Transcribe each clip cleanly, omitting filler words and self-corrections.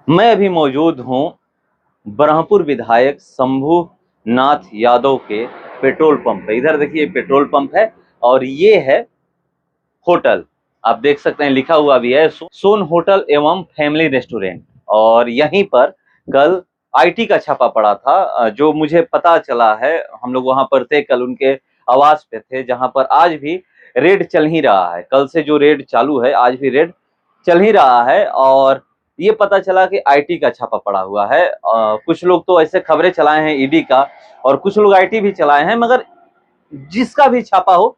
मैं अभी मौजूद हूँ ब्रह्मपुर विधायक शंभू नाथ यादव के पेट्रोल पंप पे। इधर देखिए पेट्रोल पंप है और ये है होटल। आप देख सकते हैं लिखा हुआ भी है सोन होटल एवं फैमिली रेस्टोरेंट। और यहीं पर कल आईटी का छापा पड़ा था। जो मुझे पता चला है, हम लोग वहां पर थे, कल उनके आवास पे थे, जहां पर आज भी रेड चल ही रहा है। कल से जो रेड चालू है आज भी रेड चल ही रहा है। और ये पता चला कि आईटी का छापा पड़ा हुआ है। कुछ लोग तो ऐसे खबरें चलाए हैं ईडी का, और कुछ लोग आईटी भी चलाए हैं, मगर जिसका भी छापा हो,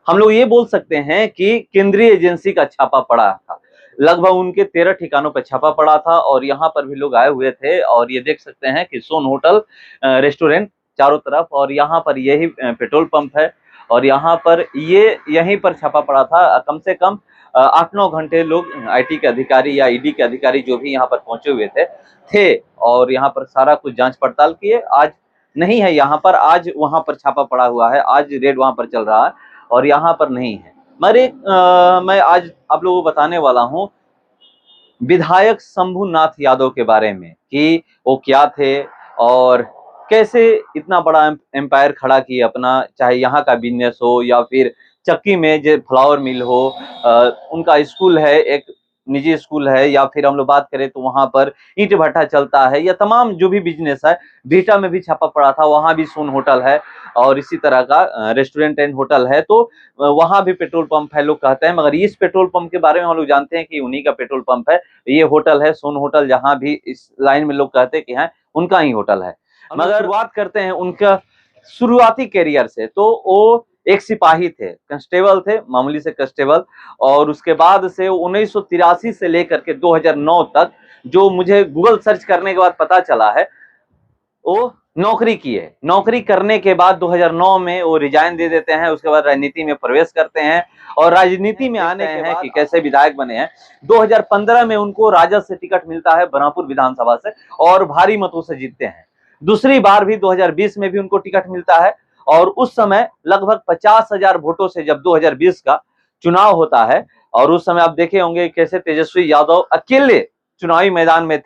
हम लोग ये बोल सकते हैं कि केंद्रीय एजेंसी का छापा पड़ा था। लगभग उनके 13 ठिकानों पर छापा पड़ा था और यहाँ पर भी लोग आए हुए थे। और ये देख सकते हैं कि सोन होटल रेस्टोरेंट चारों तरफ, और यहाँ पर यही पेट्रोल पंप है। और यहाँ पर यहीं पर छापा पड़ा था। कम से कम 8-9 घंटे लोग आईटी के अधिकारी या ईडी के अधिकारी जो भी यहाँ पर पहुंचे हुए थे और यहाँ पर सारा कुछ जांच पड़ताल किए। आज नहीं है यहाँ पर, आज वहां पर छापा पड़ा हुआ है, आज रेड वहां पर चल रहा है और यहाँ पर नहीं है। मैं आज आप लोगों को बताने वाला हूँ विधायक शंभू नाथ यादव के बारे में कि वो क्या थे और कैसे इतना बड़ा एम्पायर खड़ा किए अपना, चाहे यहाँ का बिजनेस हो या फिर चक्की में जो फ्लावर मिल हो, उनका स्कूल है, एक निजी स्कूल है, या फिर हम लोग बात करें तो वहां पर ईंट भट्टा चलता है, या तमाम जो भी बिजनेस है। बिहटा में भी छापा पड़ा था, वहां भी सोन होटल है और इसी तरह का रेस्टोरेंट एंड होटल है। तो वहां भी पेट्रोल पंप है लोग कहते हैं, मगर इस पेट्रोल पंप के बारे में हम लोग जानते हैं कि उन्हीं का पेट्रोल पंप है। ये होटल है सोन होटल, जहां भी इस लाइन में लोग कहते हैं कि हाँ उनका ही होटल है। मगर शुरुआत करते हैं उनका शुरुआती करियर से। तो वो एक सिपाही थे, कांस्टेबल थे, मामूली से कांस्टेबल। और उसके बाद से 1983 से लेकर के 2009 तक, जो मुझे गूगल सर्च करने के बाद पता चला है, वो नौकरी की है। नौकरी करने के बाद 2009 में वो रिजाइन दे देते हैं। उसके बाद राजनीति में प्रवेश करते हैं और राजनीति में आने के बाद कि कैसे विधायक बने हैं। 2015 में उनको राजद से टिकट मिलता है, ब्रह्मपुर विधानसभा से, और भारी मतों से जीतते हैं। दूसरी बार भी 2020 में भी उनको टिकट मिलता है और उस समय लगभग 50,000 वोटों से जब 2020 का चुनाव होता है, और उस समय आप देखे होंगे कैसे तेजस्वी यादव अकेले चुनावी मैदान में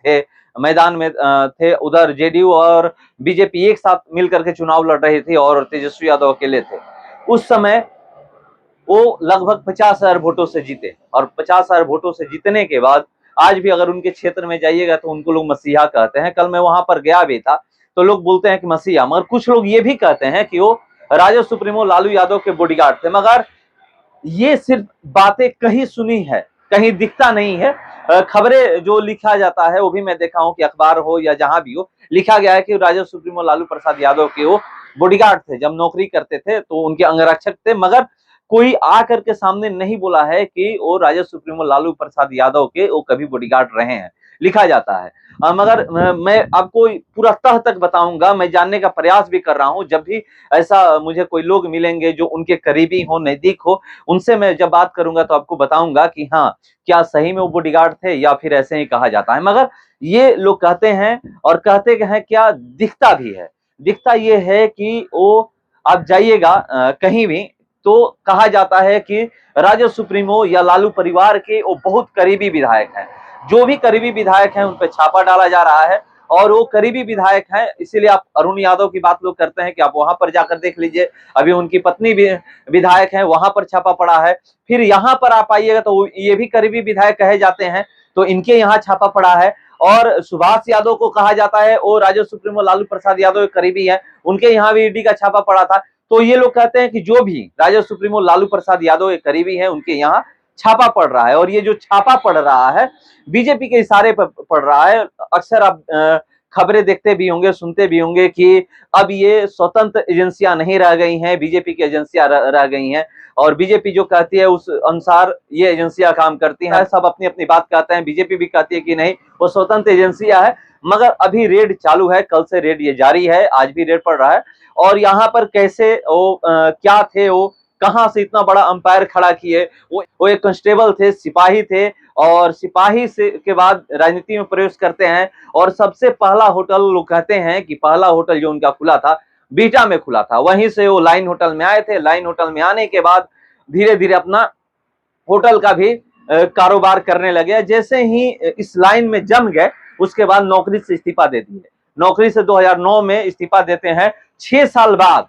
थे। उधर जेडीयू और बीजेपी एक साथ मिलकर के चुनाव लड़ रही थी और तेजस्वी यादव अकेले थे। उस समय वो लगभग 50,000 वोटों से जीते, और 50,000 वोटों से जीतने के बाद आज भी अगर उनके क्षेत्र में जाइएगा तो उनको लोग मसीहा कहते हैं। कल मैं वहां पर गया भी था तो लोग बोलते हैं कि मसीहा, मगर कुछ लोग ये भी कहते हैं कि वो राजद सुप्रीमो लालू यादव के बॉडीगार्ड थे। मगर ये सिर्फ बातें कहीं सुनी है, कहीं दिखता नहीं है। खबरें जो लिखा जाता है वो भी मैं देखा हूं कि अखबार हो या जहां भी हो, लिखा गया है कि राजद सुप्रीमो लालू प्रसाद यादव के वो बॉडीगार्ड थे, जब नौकरी करते थे तो उनके अंगरक्षक थे। मगर कोई आकर के सामने नहीं बोला है कि वो राजद सुप्रीमो लालू प्रसाद यादव के वो कभी बॉडीगार्ड रहे हैं। लिखा जाता है। मगर मैं आपको पूरा तह तक बताऊंगा, मैं जानने का प्रयास भी कर रहा हूं। जब भी ऐसा मुझे कोई लोग मिलेंगे जो उनके करीबी हो, नजदीक हो, उनसे मैं जब बात करूंगा तो आपको बताऊंगा कि हाँ क्या सही में वो बॉडीगार्ड थे या फिर ऐसे ही कहा जाता है। मगर ये लोग कहते हैं, और कहते हैं क्या, दिखता भी है। दिखता ये है कि वो आप जाइएगा कहीं भी तो कहा जाता है कि राजद सुप्रीमो या लालू परिवार के वो बहुत करीबी विधायक हैं। जो भी करीबी विधायक हैं उन पर छापा डाला जा रहा है, और वो करीबी विधायक हैं। इसीलिए आप अरुण यादव की बात लोग करते हैं कि आप वहां पर जाकर देख लीजिए, अभी उनकी पत्नी भी विधायक हैं, वहां पर छापा पड़ा है। फिर यहाँ पर आप आइएगा तो ये भी करीबी विधायक कहे जाते हैं, तो इनके यहाँ छापा पड़ा है। और सुभाष यादव को कहा जाता है वो राजद सुप्रीमो लालू प्रसाद यादव के करीबी है, उनके यहाँ भी ईडी का छापा पड़ा था। तो ये लोग कहते हैं कि जो भी राजद सुप्रीमो लालू प्रसाद यादव के करीबी है उनके यहाँ छापा पड़ रहा है। और ये जो छापा पड़ रहा है बीजेपी के इशारे पर पड़ रहा है। अक्सर आप खबरें देखते भी होंगे, सुनते भी होंगे कि अब ये स्वतंत्र एजेंसियां नहीं रह गई हैं, बीजेपी की एजेंसियां रह गई हैं। और बीजेपी जो कहती है उस अनुसार ये एजेंसियां काम करती हैं। सब अपनी अपनी बात कहते हैं, बीजेपी भी कहती है कि नहीं वो स्वतंत्र एजेंसियां है। मगर अभी रेड चालू है, कल से रेड ये जारी है, आज भी रेड पड़ रहा है। और यहाँ पर कैसे वो क्या थे, वो कहां से इतना बड़ा अंपायर खड़ा किए। वो एक कांस्टेबल थे, सिपाही थे, और सिपाही से के बाद राजनीति में प्रवेश करते हैं। और सबसे पहला होटल लोग कहते हैं कि पहला होटल जो उनका खुला था बीटा में खुला था, वहीं से वो लाइन होटल में आए थे। लाइन होटल में आने के बाद धीरे धीरे अपना होटल का भी कारोबार करने लगे। जैसे ही इस लाइन में जम गए उसके बाद नौकरी से इस्तीफा दे दिए। नौकरी से 2009 में इस्तीफा देते हैं, 6 साल बाद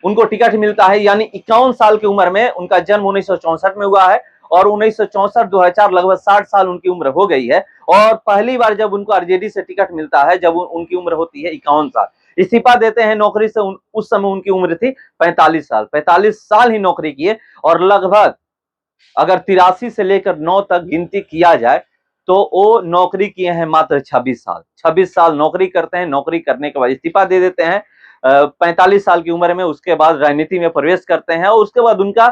उनको टिकट मिलता है, यानी 51 साल की उम्र में। उनका जन्म 1964 में हुआ है और 1964-2004 लगभग 60 साल उनकी उम्र हो गई है। और पहली बार जब उनको आरजेडी से टिकट मिलता है जब उनकी उम्र होती है 51 साल। इस्तीफा देते हैं नौकरी से, उस समय उनकी उम्र थी 45 साल। 45 साल ही नौकरी किए और लगभग अगर 83 से लेकर 9 तक गिनती किया जाए तो वो नौकरी किए हैं मात्र 26 साल। 26 साल नौकरी करते हैं, नौकरी करने के बाद इस्तीफा दे देते हैं 45 साल की उम्र में। उसके बाद राजनीति में प्रवेश करते हैं और उसके बाद उनका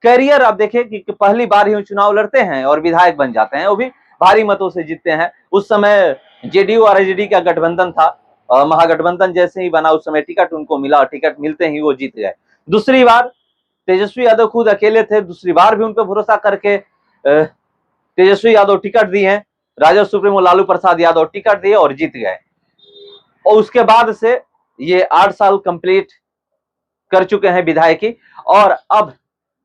करियर आप देखिए कि पहली बार ही चुनाव लड़ते हैं और विधायक बन जाते हैं, वो भी भारी मतों से जीतते हैं। उस समय जेडीयू और आरजेडी का गठबंधन था, महागठबंधन जैसे ही बना उस समय टिकट उनको मिला और टिकट मिलते ही वो जीत गए। दूसरी बार तेजस्वी यादव खुद अकेले थे, दूसरी बार भी उन पर भरोसा करके तेजस्वी यादव टिकट दिए, राजद सुप्रीमो लालू प्रसाद यादव टिकट दिए और जीत गए। और उसके बाद से ये 8 साल कंप्लीट कर चुके हैं विधायकी। और अब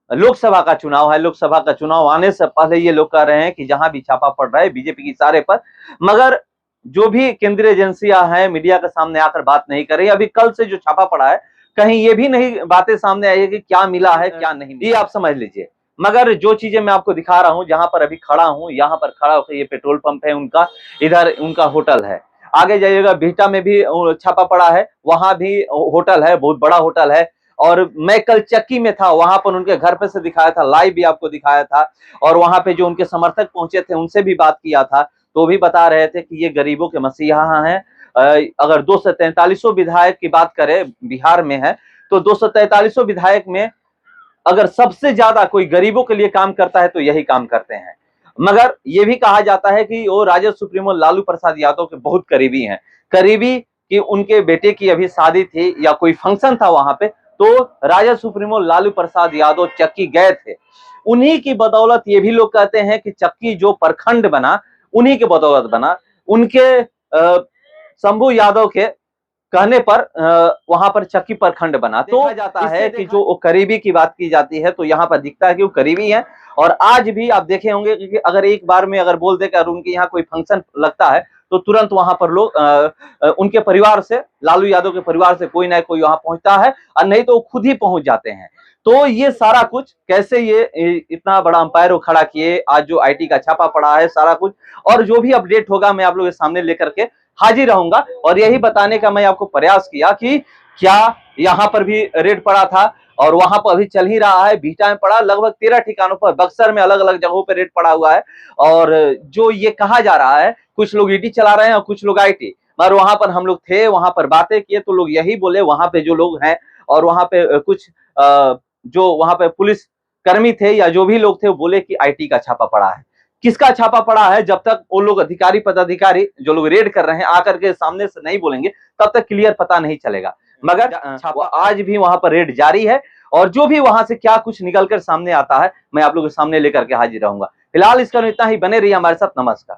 लोकसभा का चुनाव है, लोकसभा का चुनाव आने से पहले ये लोग कह रहे हैं कि जहां भी छापा पड़ रहा है बीजेपी की सारे पर, मगर जो भी केंद्रीय एजेंसियां हैं मीडिया के सामने आकर बात नहीं कर रही। अभी कल से जो छापा पड़ा है कहीं ये भी नहीं बातें सामने आई है कि क्या मिला है क्या नहीं, ये आप समझ लीजिए। मगर जो चीजें मैं आपको दिखा रहा हूं, जहां पर अभी खड़ा हूं, यहाँ पर खड़ा होकर ये पेट्रोल पंप है उनका, इधर उनका होटल है। आगे जाइएगा बिहटा में भी छापा पड़ा है, वहां भी होटल है, बहुत बड़ा होटल है। और मैं कल चक्की में था, वहां पर उनके घर पे से दिखाया था, लाइव भी आपको दिखाया था। और वहां पे जो उनके समर्थक पहुंचे थे उनसे भी बात किया था, तो भी बता रहे थे कि ये गरीबों के मसीहा हैं। अगर 243 विधायक की बात करें बिहार में है तो 243 विधायक में अगर सबसे ज्यादा कोई गरीबों के लिए काम करता है तो यही काम करते हैं। मगर यह भी कहा जाता है कि वो राजद सुप्रीमो लालू प्रसाद यादव के बहुत करीबी हैं। करीबी कि उनके बेटे की अभी शादी थी या कोई फंक्शन था वहां पे, तो राजद सुप्रीमो लालू प्रसाद यादव चक्की गए थे। उन्हीं की बदौलत ये भी लोग कहते हैं कि चक्की जो प्रखंड बना उन्हीं के बदौलत बना। उनके शंभू यादव के कहने पर वहां पर चक्की प्रखंड बना। तो जाता है कि जो करीबी की बात की जाती है तो यहाँ पर दिखता है कि वो करीबी है। और आज भी आप देखे होंगे कि अगर एक बार में अगर बोल दे कि उनके यहाँ कोई फंक्शन लगता है तो तुरंत वहां पर लोग उनके परिवार से, लालू यादव के परिवार से कोई ना कोई वहां पहुंचता है, और नहीं तो खुद ही पहुंच जाते हैं। तो ये सारा कुछ कैसे ये इतना बड़ा अंपायर खड़ा किए, आज जो आईटी का छापा पड़ा है सारा कुछ, और जो भी अपडेट होगा मैं आप लोगों के सामने लेकर के हाजिर रहूंगा। और यही बताने का मैं आपको प्रयास किया कि क्या यहाँ पर भी रेड पड़ा था और वहां पर अभी चल ही रहा है। बिहटा में पड़ा, लगभग 13 ठिकानों पर, बक्सर में अलग अलग जगहों पर रेड पड़ा हुआ है। और जो ये कहा जा रहा है कुछ लोग ईडी चला रहे हैं और कुछ लोग आईटी, मगर वहां पर हम लोग थे, वहां पर बातें किए तो लोग यही बोले वहां पे जो लोग हैं और वहां पे कुछ जो वहां पे पुलिस कर्मी थे या जो भी लोग थे वो बोले कि आईटी का छापा पड़ा है। किसका छापा पड़ा है जब तक वो लोग अधिकारी पदाधिकारी जो लोग रेड कर रहे हैं आकर के सामने से नहीं बोलेंगे तब तक क्लियर पता नहीं चलेगा। मगर आज भी वहां पर रेड जारी है और जो भी वहां से क्या कुछ निकल कर सामने आता है मैं आप लोगों के सामने लेकर के हाजिर रहूंगा। फिलहाल इसका इतना ही, बने रहिए हमारे साथ। नमस्कार।